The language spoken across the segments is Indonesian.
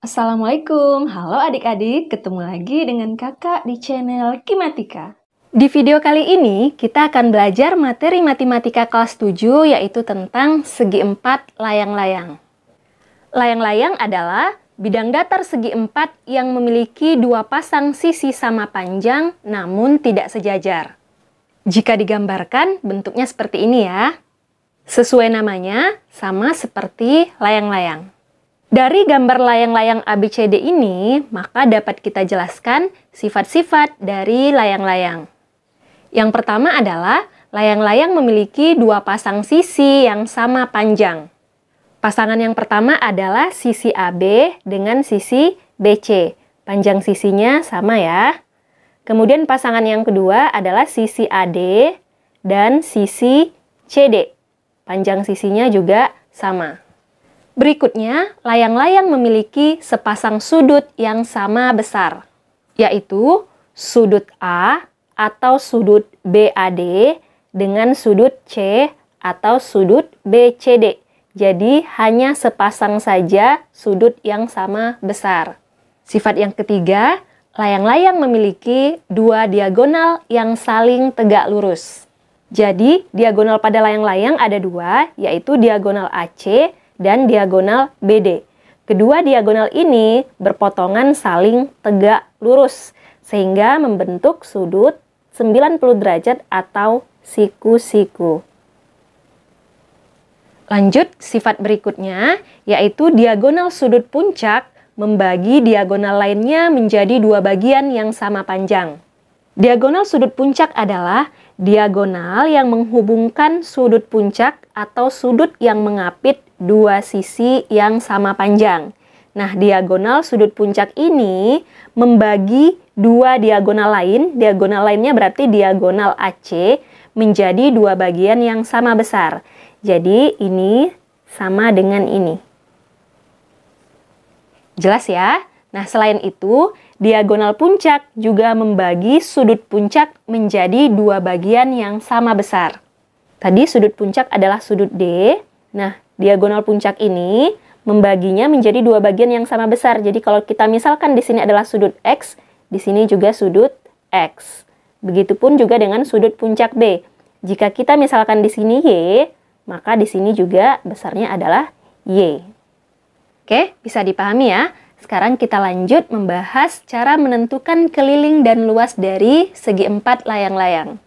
Assalamualaikum, halo adik-adik, ketemu lagi dengan kakak di channel Kimatika. Di video kali ini, kita akan belajar materi matematika kelas 7, yaitu tentang segi empat layang-layang. Layang-layang adalah bidang datar segi empat yang memiliki dua pasang sisi sama panjang, namun tidak sejajar. Jika digambarkan, bentuknya seperti ini ya. Sesuai namanya, sama seperti layang-layang. Dari gambar layang-layang ABCD ini, maka dapat kita jelaskan sifat-sifat dari layang-layang. Yang pertama adalah layang-layang memiliki dua pasang sisi yang sama panjang. Pasangan yang pertama adalah sisi AB dengan sisi BC. Panjang sisinya sama ya. Kemudian pasangan yang kedua adalah sisi AD dan sisi CD. Panjang sisinya juga sama. Berikutnya, layang-layang memiliki sepasang sudut yang sama besar, yaitu sudut A atau sudut BAD dengan sudut C atau sudut BCD. Jadi, hanya sepasang saja sudut yang sama besar. Sifat yang ketiga, layang-layang memiliki dua diagonal yang saling tegak lurus. Jadi, diagonal pada layang-layang ada dua, yaitu diagonal AC dan diagonal BD. Kedua diagonal ini berpotongan saling tegak lurus, sehingga membentuk sudut 90 derajat atau siku-siku. Lanjut, sifat berikutnya, yaitu diagonal sudut puncak membagi diagonal lainnya menjadi dua bagian yang sama panjang. Diagonal sudut puncak adalah diagonal yang menghubungkan sudut puncak atau sudut yang mengapit dua sisi yang sama panjang. Nah, diagonal sudut puncak ini membagi dua diagonal lain. Diagonal lainnya berarti diagonal AC menjadi dua bagian yang sama besar. Jadi, ini sama dengan ini. Jelas ya? Nah, selain itu, diagonal puncak juga membagi sudut puncak menjadi dua bagian yang sama besar. Tadi sudut puncak adalah sudut D. Nah, diagonal puncak ini membaginya menjadi dua bagian yang sama besar. Jadi kalau kita misalkan di sini adalah sudut X, di sini juga sudut X. Begitupun juga dengan sudut puncak B. Jika kita misalkan di sini Y, maka di sini juga besarnya adalah Y. Oke, bisa dipahami ya? Sekarang kita lanjut membahas cara menentukan keliling dan luas dari segi empat layang-layang.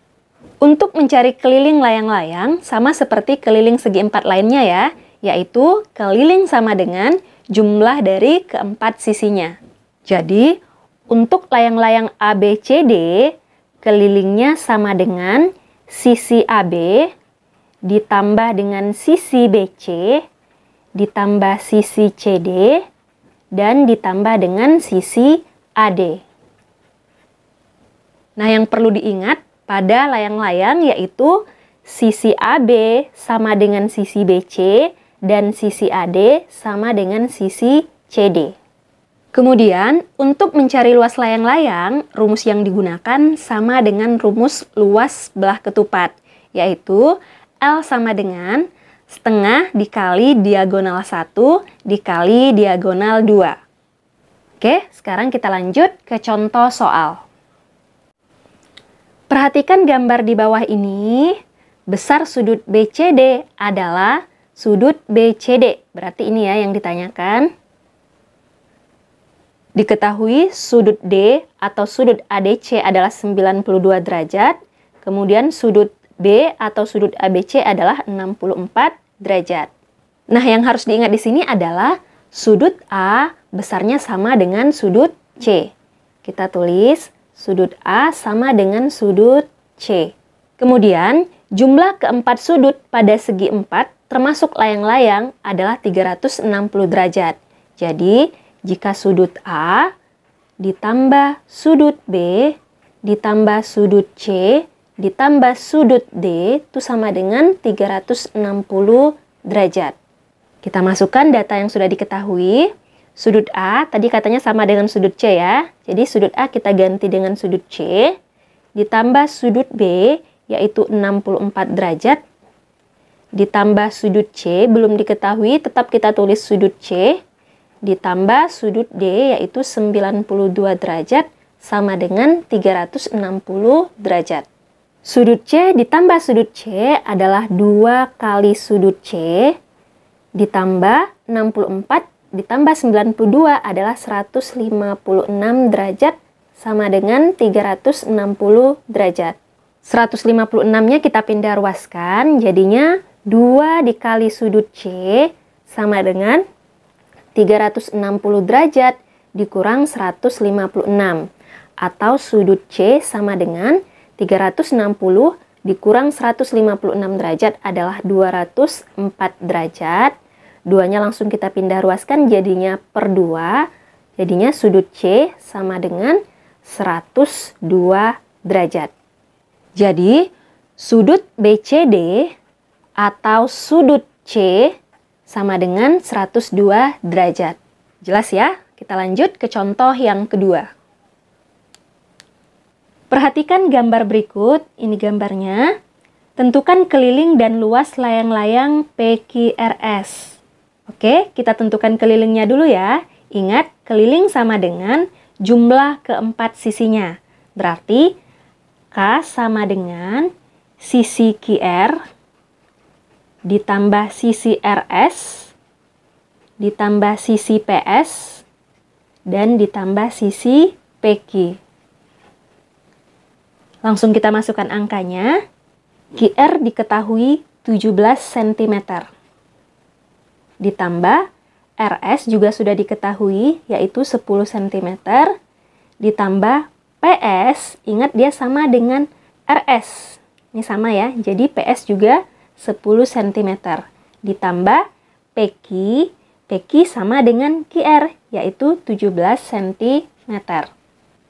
Untuk mencari keliling layang-layang, sama seperti keliling segi empat lainnya ya, yaitu keliling sama dengan jumlah dari keempat sisinya. Jadi, untuk layang-layang ABCD, kelilingnya sama dengan sisi AB ditambah dengan sisi BC ditambah sisi CD dan ditambah dengan sisi AD. Nah, yang perlu diingat pada layang-layang yaitu sisi AB sama dengan sisi BC dan sisi AD sama dengan sisi CD. Kemudian, untuk mencari luas layang-layang, rumus yang digunakan sama dengan rumus luas belah ketupat, yaitu L sama dengan setengah dikali diagonal 1 dikali diagonal 2. Oke, sekarang kita lanjut ke contoh soal. Perhatikan gambar di bawah ini. Besar sudut BCD adalah sudut BCD. Berarti ini ya yang ditanyakan. Diketahui sudut D atau sudut ADC adalah 92 derajat. Kemudian sudut B atau sudut ABC adalah 64 derajat. Nah, yang harus diingat di sini adalah sudut A besarnya sama dengan sudut C. Kita tulis sudut A sama dengan sudut C. Kemudian, jumlah keempat sudut pada segi 4 termasuk layang-layang adalah 360 derajat. Jadi, jika sudut A ditambah sudut B ditambah sudut C ditambah sudut D itu sama dengan 360 derajat. Kita masukkan data yang sudah diketahui. Sudut A tadi katanya sama dengan sudut C ya. Jadi sudut A kita ganti dengan sudut C. Ditambah sudut B yaitu 64 derajat. Ditambah sudut C belum diketahui tetap kita tulis sudut C. ditambah sudut D yaitu 92 derajat sama dengan 360 derajat. Sudut C ditambah sudut C adalah 2 kali sudut C ditambah 64 ditambah 92 adalah 156 derajat sama dengan 360 derajat. 156-nya kita pindah ruaskan, jadinya 2 dikali sudut C sama dengan 360 derajat dikurang 156. Atau sudut C sama dengan 360 dikurang 156 derajat adalah 204 derajat. 2-nya langsung kita pindah ruaskan, jadinya per 2. Jadinya sudut C sama dengan 102 derajat. Jadi, sudut BCD atau sudut C sama dengan 102 derajat. Jelas ya? Kita lanjut ke contoh yang kedua. Perhatikan gambar berikut, ini gambarnya. Tentukan keliling dan luas layang-layang PQRS. Oke, kita tentukan kelilingnya dulu ya. Ingat, keliling sama dengan jumlah keempat sisinya. Berarti K sama dengan sisi QR ditambah sisi RS ditambah sisi PS dan ditambah sisi PQ. Langsung kita masukkan angkanya. QR diketahui 17 cm. Ditambah RS juga sudah diketahui yaitu 10 cm. Ditambah PS, ingat dia sama dengan RS. Ini sama ya, jadi PS juga 10 cm. Ditambah PQ, PQ sama dengan QR, yaitu 17 cm.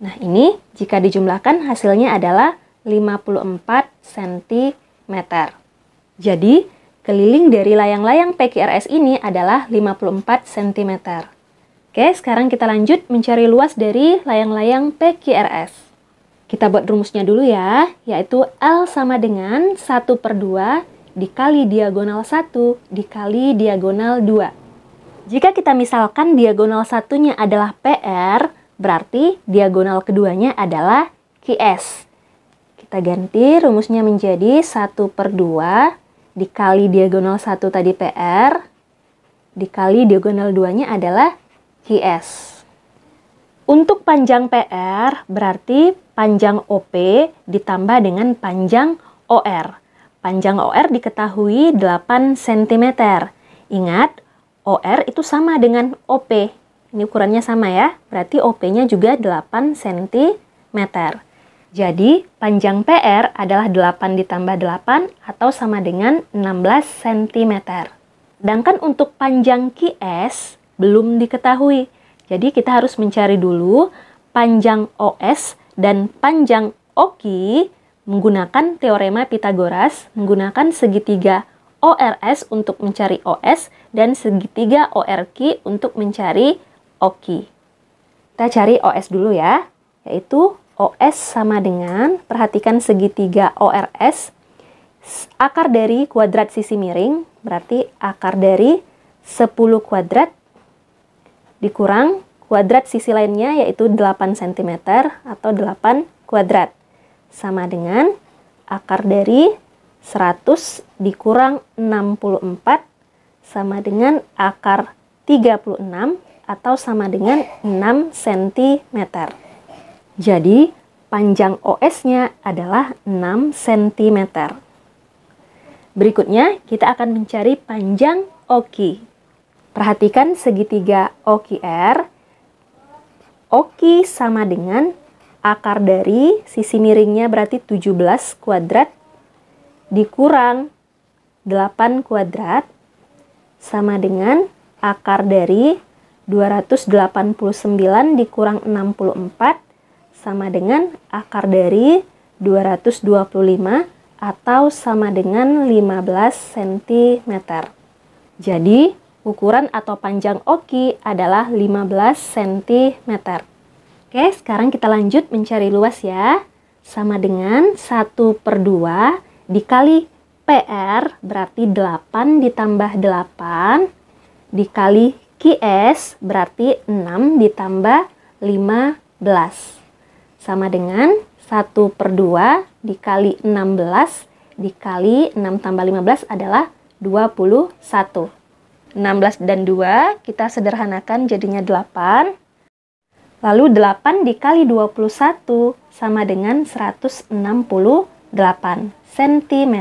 Nah ini jika dijumlahkan hasilnya adalah 54 cm. Jadi keliling dari layang-layang PQRS ini adalah 54 cm. Oke, sekarang kita lanjut mencari luas dari layang-layang PQRS. Kita buat rumusnya dulu ya, yaitu L sama dengan 1/2 dikali diagonal 1 dikali diagonal 2. Jika kita misalkan diagonal satunya adalah PR, berarti diagonal keduanya adalah QS. Kita ganti rumusnya menjadi 1/2 dikali diagonal 1 tadi PR, dikali diagonal 2-nya adalah QS. Untuk panjang PR berarti panjang OP ditambah dengan panjang OR. Panjang OR diketahui 8 cm. Ingat, OR itu sama dengan OP. Ini ukurannya sama ya, berarti OP-nya juga 8 cm. Jadi, panjang PR adalah 8 ditambah 8 atau sama dengan 16 cm. Sedangkan untuk panjang QS belum diketahui. Jadi kita harus mencari dulu panjang OS dan panjang OQ menggunakan teorema Pythagoras, menggunakan segitiga ORS untuk mencari OS dan segitiga ORQ untuk mencari OQ. Kita cari OS dulu ya, yaitu OS sama dengan, perhatikan segitiga ORS, akar dari kuadrat sisi miring, berarti akar dari 10 kuadrat dikurang kuadrat sisi lainnya yaitu 8 cm atau 8 kuadrat. Sama dengan akar dari 100 dikurang 64 sama dengan akar 36 atau sama dengan 6 cm. Jadi panjang OS-nya adalah 6 cm. Berikutnya kita akan mencari panjang OQ. Perhatikan segitiga OQR. OQ sama dengan akar dari sisi miringnya berarti 17 kuadrat dikurang 8 kuadrat sama dengan akar dari 289 dikurang 64 sama dengan akar dari 225 atau sama dengan 15 cm. Jadi ukuran atau panjang OQ adalah 15 cm. Oke, sekarang kita lanjut mencari luas ya. Sama dengan 1/2 dikali PR berarti 8 ditambah 8 dikali QS berarti 6 ditambah 15. Sama dengan 1/2 dikali 16 dikali 6 tambah 15 adalah 21. 16 dan 2 kita sederhanakan jadinya 8. Lalu 8 dikali 21 sama dengan 168 cm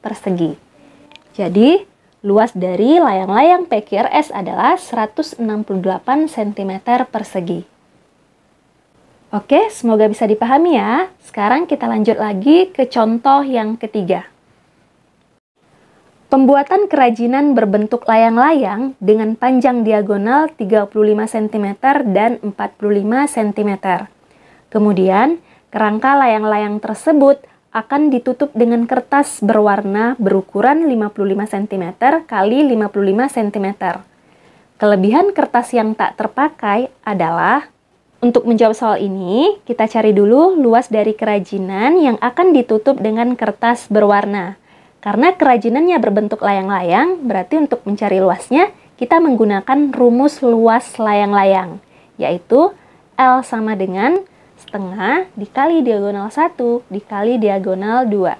persegi. Jadi, luas dari layang-layang PQRS adalah 168 cm persegi. Oke, semoga bisa dipahami ya. Sekarang kita lanjut lagi ke contoh yang ketiga. Pembuatan kerajinan berbentuk layang-layang dengan panjang diagonal 35 cm dan 45 cm. Kemudian, kerangka layang-layang tersebut akan ditutup dengan kertas berwarna berukuran 55 cm kali 55 cm. Kelebihan kertas yang tak terpakai adalah, untuk menjawab soal ini, kita cari dulu luas dari kerajinan yang akan ditutup dengan kertas berwarna. Karena kerajinannya berbentuk layang-layang, berarti untuk mencari luasnya, kita menggunakan rumus luas layang-layang, yaitu L sama dengan setengah dikali diagonal 1 dikali diagonal 2.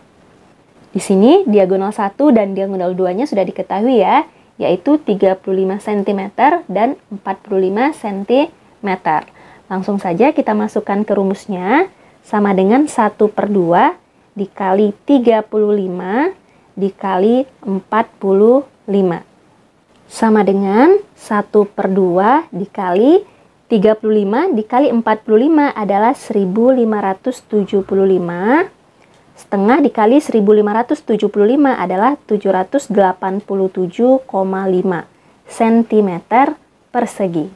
Di sini, diagonal 1 dan diagonal 2-nya sudah diketahui ya, yaitu 35 cm dan 45 cm. Langsung saja kita masukkan ke rumusnya, sama dengan 1/2 dikali 35 dikali 45. Sama dengan 1/2 dikali 35 dikali 45 adalah 1575. Setengah dikali 1575 adalah 787,5 cm persegi.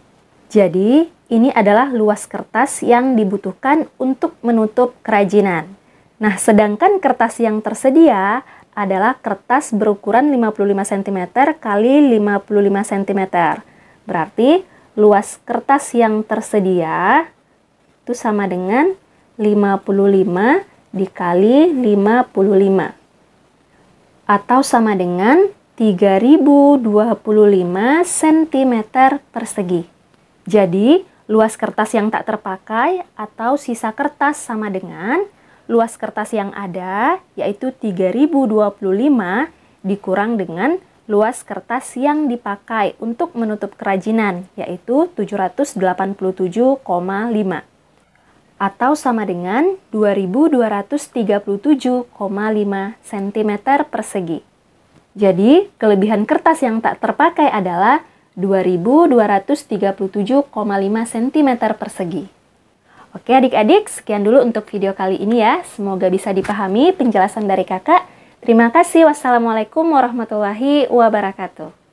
Jadi, ini adalah luas kertas yang dibutuhkan untuk menutup kerajinan. Nah, sedangkan kertas yang tersedia adalah kertas berukuran 55 cm kali 55 cm. Berarti, luas kertas yang tersedia itu sama dengan 55 dikali 55. Atau sama dengan 3025 cm persegi. Jadi, luas kertas yang tak terpakai atau sisa kertas sama dengan luas kertas yang ada, yaitu 3025 dikurang dengan luas kertas yang dipakai untuk menutup kerajinan, yaitu 787,5. Atau sama dengan 2237,5 cm persegi. Jadi, kelebihan kertas yang tak terpakai adalah 2237,5 cm persegi. Oke adik-adik, sekian dulu untuk video kali ini ya. Semoga bisa dipahami penjelasan dari kakak. Terima kasih. Wassalamualaikum warahmatullahi wabarakatuh.